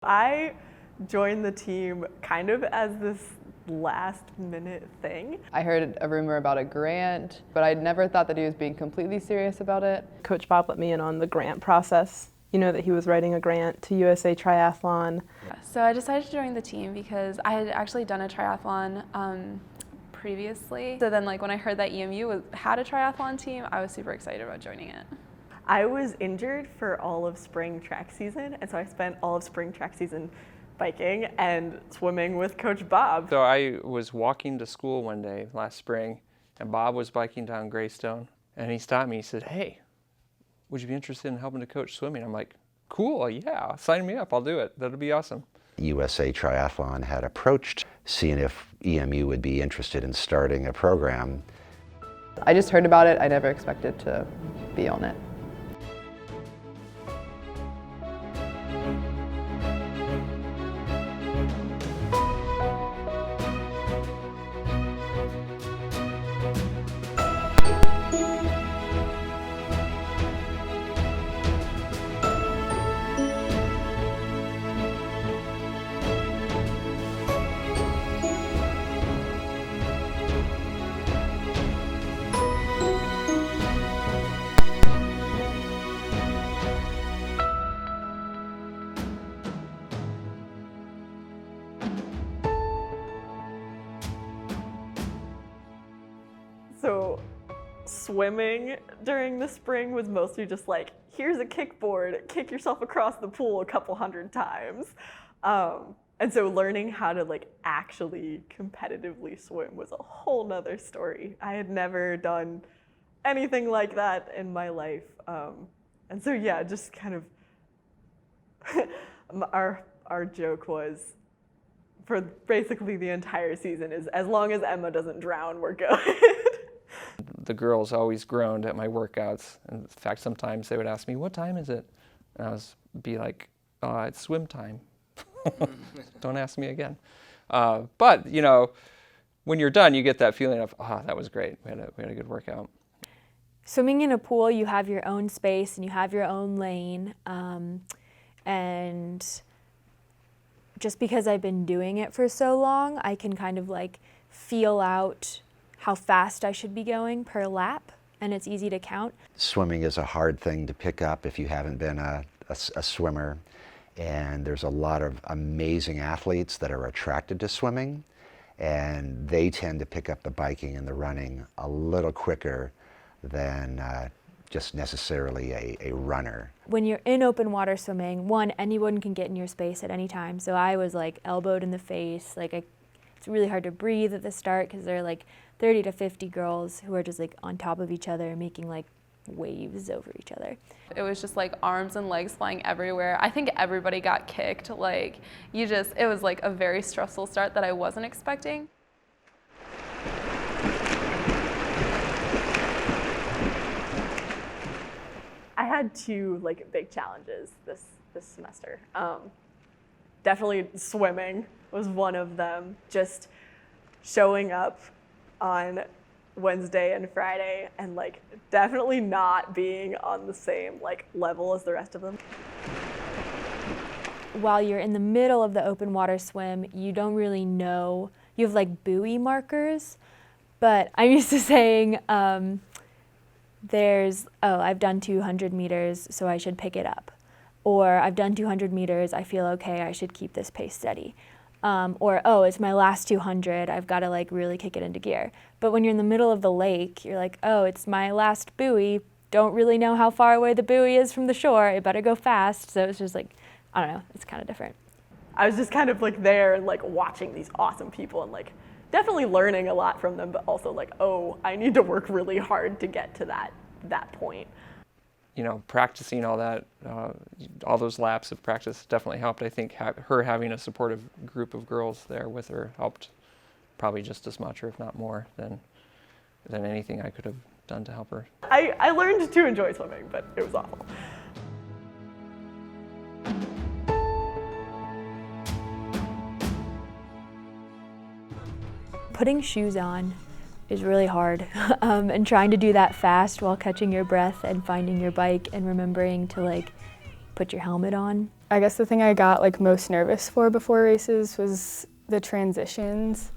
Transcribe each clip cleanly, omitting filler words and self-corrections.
I joined the team kind of as this last minute thing. I heard a rumor about a grant, but I never thought that he was being completely serious about it. Coach Bob let me in on the grant process. You know that he was writing a grant to USA Triathlon. So I decided to join the team because I had actually done a triathlon previously. So then when I heard that EMU had a triathlon team, I was super excited about joining it. I was injured for all of spring track season, and so I spent all of spring track season biking and swimming with Coach Bob. So I was walking to school one day last spring, and Bob was biking down Greystone, and he stopped me. He said, "Hey, would you be interested in helping to coach swimming?" I'm like, "Cool, yeah, sign me up, I'll do it. That'll be awesome." USA Triathlon had approached, seeing if EMU would be interested in starting a program. I just heard about it. I never expected to be on it. So swimming during the spring was mostly just like, here's a kickboard, kick yourself across the pool a couple hundred times. And so learning how to actually competitively swim was a whole nother story. I had never done anything like that in my life. And so yeah, just kind of, our joke was, for basically the entire season, is as long as Emma doesn't drown, we're good. The girls always groaned at my workouts. In fact, sometimes they would ask me, "What time is it?" And I was be like, "It's swim time. Don't ask me again." But when you're done, you get that feeling of, that was great. We had a good workout. Swimming in a pool, you have your own space and you have your own lane. And just because I've been doing it for so long, I can kind of feel out how fast I should be going per lap, and it's easy to count. Swimming is a hard thing to pick up if you haven't been a swimmer, and there's a lot of amazing athletes that are attracted to swimming, and they tend to pick up the biking and the running a little quicker than just necessarily a runner. When you're in open water swimming, anyone can get in your space at any time. So I was elbowed in the face. It's really hard to breathe at the start because there are 30 to 50 girls who are just on top of each other, making waves over each other. It was just arms and legs flying everywhere. I think everybody got kicked. It was a very stressful start that I wasn't expecting. I had two big challenges this semester. Definitely swimming was one of them. Just showing up on Wednesday and Friday and definitely not being on the same level as the rest of them. While you're in the middle of the open water swim, you don't really know. You have buoy markers, but I'm used to saying I've done 200 meters, so I should pick it up. Or I've done 200 meters, I feel okay, I should keep this pace steady. Or it's my last 200, I've got to really kick it into gear. But when you're in the middle of the lake, you're it's my last buoy, don't really know how far away the buoy is from the shore, I better go fast. So it's just I don't know, it's kind of different. I was just kind of there and watching these awesome people and definitely learning a lot from them, but also I need to work really hard to get to that point. Practicing all that, all those laps of practice definitely helped. I think her having a supportive group of girls there with her helped probably just as much, or if not more, than anything I could have done to help her. I learned to enjoy swimming, but it was awful. Putting shoes on is really hard. And trying to do that fast while catching your breath and finding your bike and remembering to like put your helmet on I guess the thing I got like most nervous for before races was the transitions.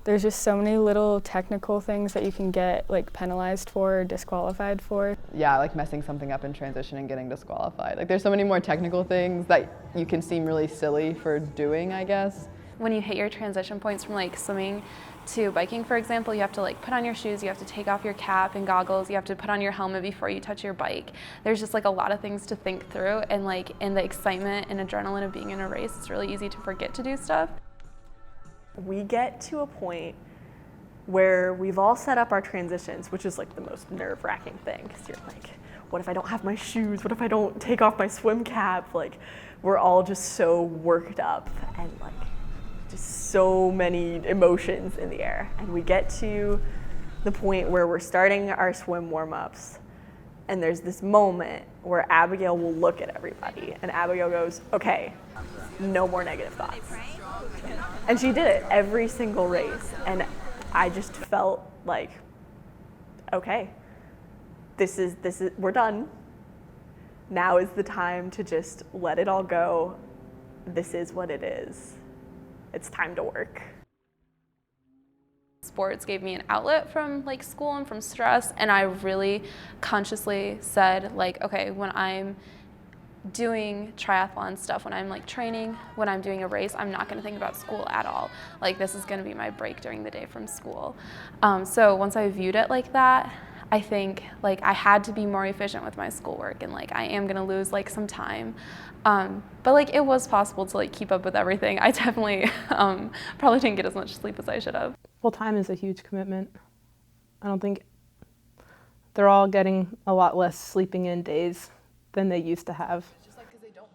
There's just so many little technical things that you can get like penalized for or disqualified for. Yeah, like messing something up in transition and getting disqualified. Like there's so many more technical things that you can seem really silly for doing, I guess. When you hit your transition points from like swimming to biking, for example, you have to like put on your shoes, you have to take off your cap and goggles, you have to put on your helmet before you touch your bike. There's just like a lot of things to think through, and like in the excitement and adrenaline of being in a race, it's really easy to forget to do stuff. We get to a point where we've all set up our transitions, which is like the most nerve-wracking thing, because you're like, what if I don't have my shoes? What if I don't take off my swim cap? Like, we're all just so worked up and like just so many emotions in the air. And we get to the point where we're starting our swim warm-ups, and there's this moment where Abigail will look at everybody, and Abigail goes, okay, no more negative thoughts. And she did it every single race, and I just felt like, okay, this is we're done. Now is the time to just let it all go. This is what it is. It's time to work. Sports gave me an outlet from like school and from stress, and I really consciously said like, okay, when I'm doing triathlon stuff, when I'm like training, when I'm doing a race, I'm not gonna think about school at all. Like this is gonna be my break during the day from school. So once I viewed it like that, I think like I had to be more efficient with my schoolwork, and like I am gonna lose like some time. But like it was possible to like keep up with everything. I definitely probably didn't get as much sleep as I should have. Well, time is a huge commitment. I don't think they're all getting a lot less sleeping in days than they used to have.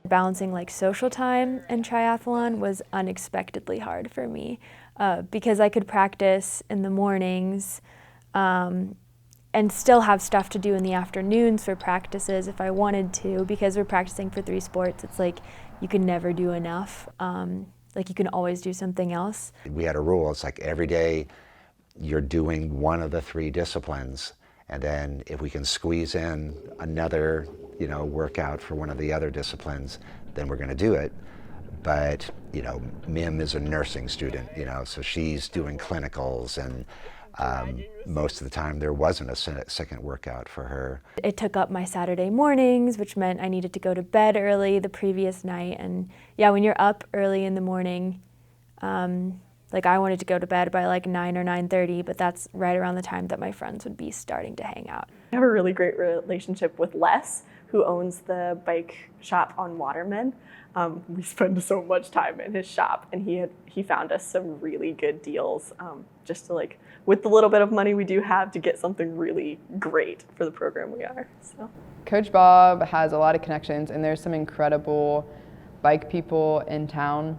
Balancing like social time and triathlon was unexpectedly hard for me because I could practice in the mornings and still have stuff to do in the afternoons for practices if I wanted to, because we're practicing for 3 sports. It's like you can never do enough. Like you can always do something else. We had a rule, it's like every day you're doing one of the 3 disciplines, and then if we can squeeze in another, you know, workout for one of the other disciplines, then we're going to do it. But, you know, Mim is a nursing student, you know, so she's doing clinicals, and most of the time there wasn't a second workout for her. It took up my Saturday mornings, which meant I needed to go to bed early the previous night. And yeah, when you're up early in the morning, like I wanted to go to bed by like 9 or 9:30, but that's right around the time that my friends would be starting to hang out. I have a really great relationship with Les, who owns the bike shop on Waterman. We spend so much time in his shop, and he found us some really good deals just to like, with the little bit of money we do have, to get something really great for the program we are. So. Coach Bob has a lot of connections, and there's some incredible bike people in town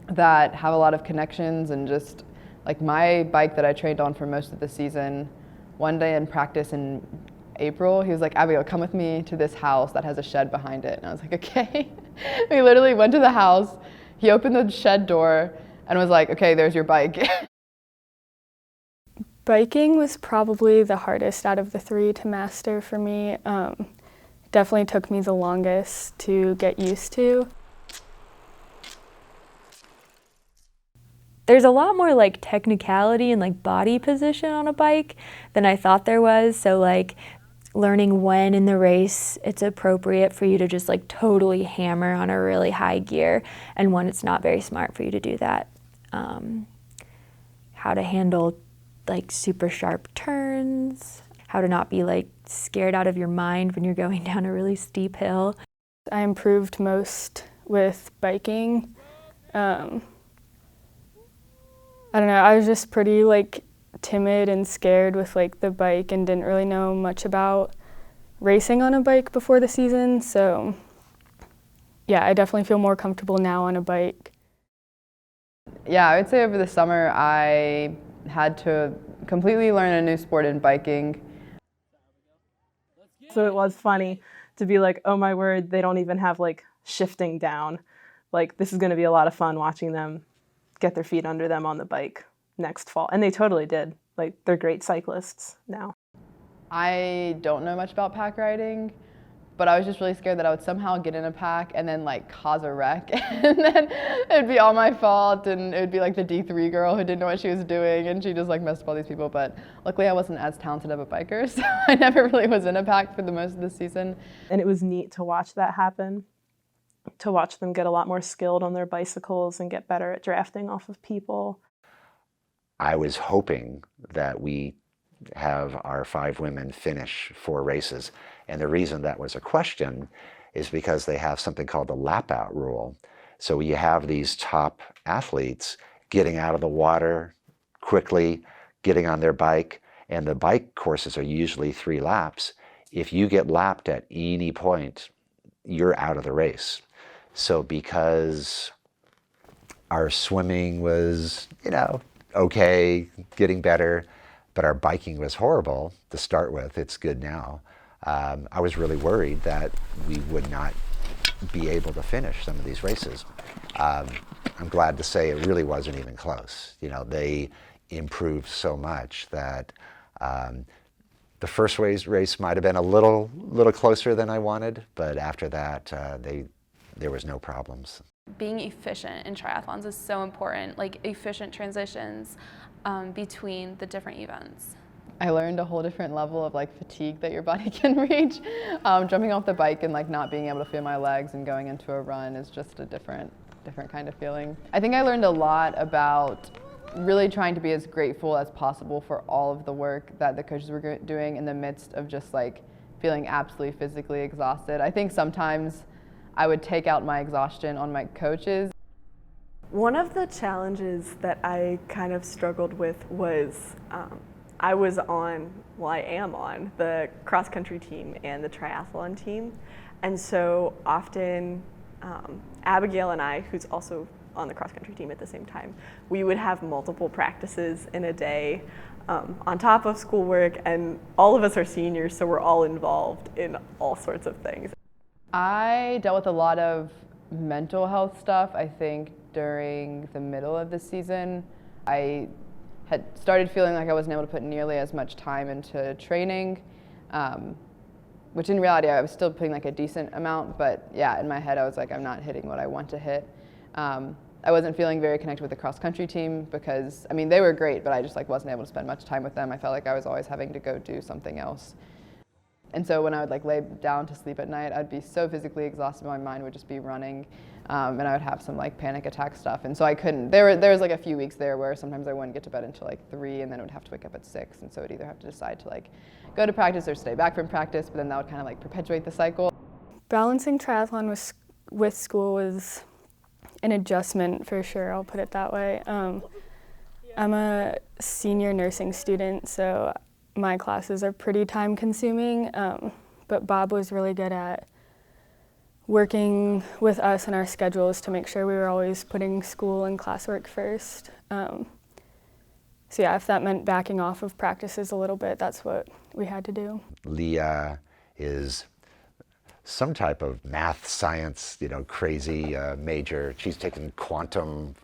that have a lot of connections. And just like my bike that I trained on for most of the season, one day in practice in April, he was like, Abigail, come with me to this house that has a shed behind it. And I was like, okay. We literally went to the house, he opened the shed door and was like, okay, there's your bike. Biking was probably the hardest out of the 3 to master for me. Definitely took me the longest to get used to. There's a lot more like technicality and like body position on a bike than I thought there was. So like learning when in the race it's appropriate for you to just like totally hammer on a really high gear, and when it's not very smart for you to do that. How to handle like super sharp turns, how to not be like scared out of your mind when you're going down a really steep hill. I improved most with biking. I don't know, I was just pretty like timid and scared with like the bike and didn't really know much about racing on a bike before the season. So yeah, I definitely feel more comfortable now on a bike. Yeah, I would say over the summer I had to completely learn a new sport in biking. So it was funny to be like, oh my word, they don't even have like shifting down. Like this is going to be a lot of fun watching them get their feet under them on the bike next fall. And they totally did. Like they're great cyclists now. I don't know much about pack riding, but I was just really scared that I would somehow get in a pack and then like cause a wreck, and then it'd be all my fault, and it would be like the D3 girl who didn't know what she was doing, and she just like messed up all these people. But luckily I wasn't as talented of a biker, so I never really was in a pack for the most of the season. And it was neat to watch that happen, to watch them get a lot more skilled on their bicycles and get better at drafting off of people. I was hoping that we have our 5 women finish 4 races. And the reason that was a question is because they have something called the lap out rule. So you have these top athletes getting out of the water quickly, getting on their bike, and the bike courses are usually 3 laps. If you get lapped at any point, you're out of the race. So because our swimming was, okay, getting better, but our biking was horrible to start with. It's good now. I was really worried that we would not be able to finish some of these races. I'm glad to say it really wasn't even close. They improved so much that the first race might have been a little closer than I wanted, but after that, there was no problems. Being efficient in triathlons is so important, like efficient transitions between the different events. I learned a whole different level of like fatigue that your body can reach. Jumping off the bike and like not being able to feel my legs and going into a run is just a different kind of feeling. I think I learned a lot about really trying to be as grateful as possible for all of the work that the coaches were doing in the midst of just like feeling absolutely physically exhausted. I think sometimes I would take out my exhaustion on my coaches. One of the challenges that I kind of struggled with was I am on the cross-country team and the triathlon team. And so often Abigail and I, who's also on the cross-country team at the same time, we would have multiple practices in a day on top of schoolwork, and all of us are seniors, so we're all involved in all sorts of things. I dealt with a lot of mental health stuff, I think, during the middle of the season. I had started feeling like I wasn't able to put nearly as much time into training, which in reality I was still putting like a decent amount, but yeah, in my head I was like, I'm not hitting what I want to hit. I wasn't feeling very connected with the cross-country team because, I mean, they were great, but I just like wasn't able to spend much time with them. I felt like I was always having to go do something else. And so when I would like lay down to sleep at night, I'd be so physically exhausted, my mind would just be running, and I would have some like panic attack stuff. And so I couldn't, there was like a few weeks there where sometimes I wouldn't get to bed until like 3, and then I would have to wake up at 6. And so I'd either have to decide to like go to practice or stay back from practice, but then that would kind of like perpetuate the cycle. Balancing triathlon with school was an adjustment for sure, I'll put it that way. I'm a senior nursing student, so my classes are pretty time consuming, but Bob was really good at working with us and our schedules to make sure we were always putting school and classwork first. So yeah, if that meant backing off of practices a little bit, that's what we had to do. Leah is some type of math, science, crazy major. She's taken quantum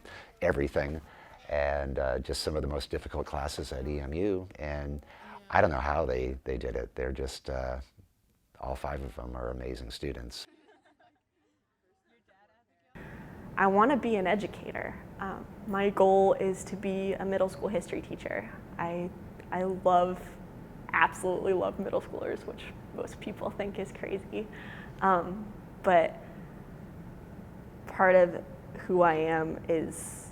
everything, and just some of the most difficult classes at EMU. And I don't know how they did it. They're just, all 5 of them are amazing students. I want to be an educator. My goal is to be a middle school history teacher. I absolutely love middle schoolers, which most people think is crazy. But part of who I am is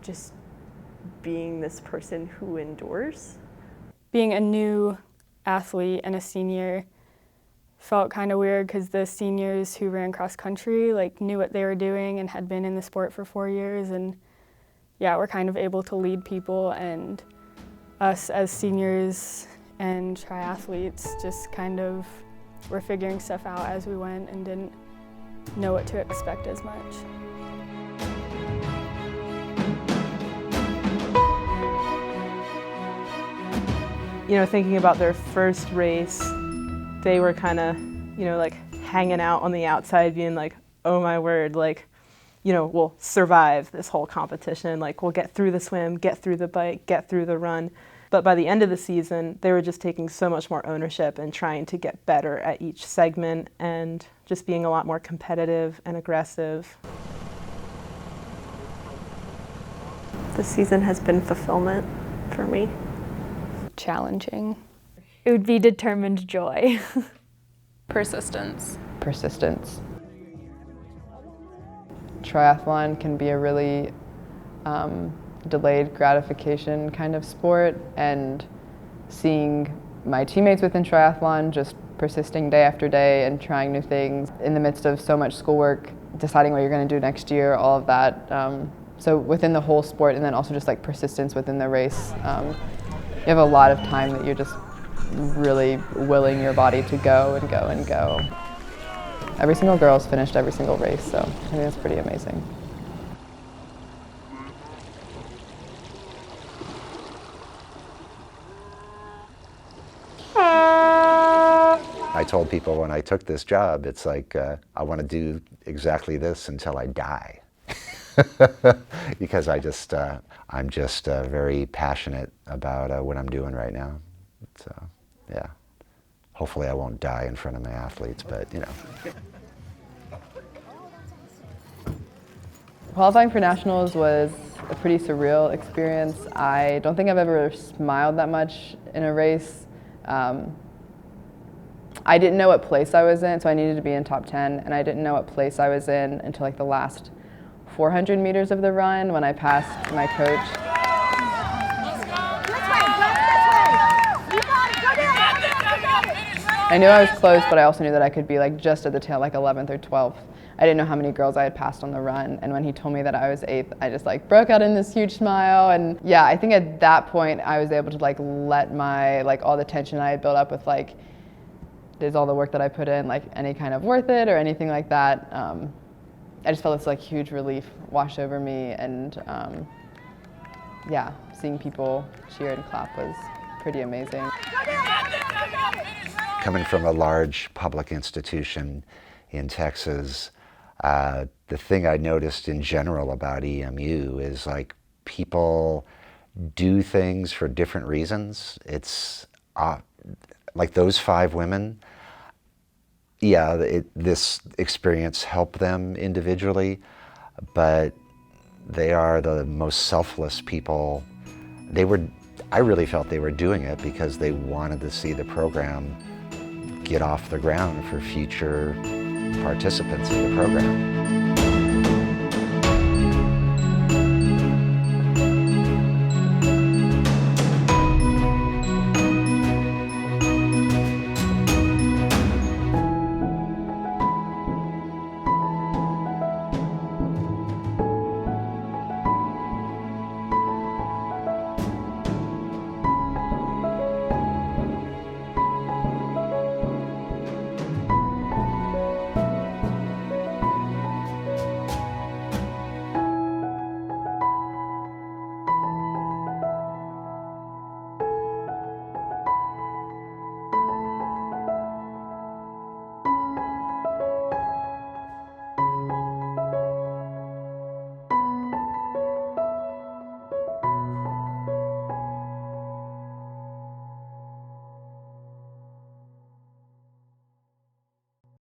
just being this person who endures. Being a new athlete and a senior felt kind of weird because the seniors who ran cross country like knew what they were doing and had been in the sport for 4 years, and yeah, we're kind of able to lead people, and us as seniors and triathletes just kind of were figuring stuff out as we went and didn't know what to expect as much. Thinking about their first race, they were kind of, like hanging out on the outside being like, oh my word, like, we'll survive this whole competition. Like, we'll get through the swim, get through the bike, get through the run. But by the end of the season, they were just taking so much more ownership and trying to get better at each segment and just being a lot more competitive and aggressive. This season has been fulfillment for me. Challenging. It would be determined joy. Persistence. Persistence. Triathlon can be a really delayed gratification kind of sport, and seeing my teammates within triathlon just persisting day after day and trying new things in the midst of so much schoolwork, deciding what you're going to do next year, all of that. So within the whole sport, and then also just like persistence within the race, you have a lot of time that you're just really willing your body to go and go and go. Every single girl's finished every single race, so I think that's pretty amazing. I told people when I took this job, it's like, I want to do exactly this until I die. Because I'm just very passionate about what I'm doing right now. So, yeah. Hopefully I won't die in front of my athletes, but you know. Qualifying for nationals was a pretty surreal experience. I don't think I've ever smiled that much in a race. I didn't know what place I was in, so I needed to be in top 10, and I didn't know what place I was in until like the last 400 meters of the run when I passed my coach. I knew I was close, but I also knew that I could be like just at the tail, like 11th or 12th. I didn't know how many girls I had passed on the run, and when he told me that I was 8th, I just like broke out in this huge smile. And yeah, I think at that point I was able to like let my all the tension I had built up with like, is all the work that I put in like any kind of worth it or anything like that. I just felt this like huge relief wash over me, and yeah, seeing people cheer and clap was pretty amazing. Coming from a large public institution in Texas, the thing I noticed in general about EMU is like people do things for different reasons. It's like those 5 women, yeah, this experience helped them individually, but they are the most selfless people. I really felt they were doing it because they wanted to see the program get off the ground for future participants in the program.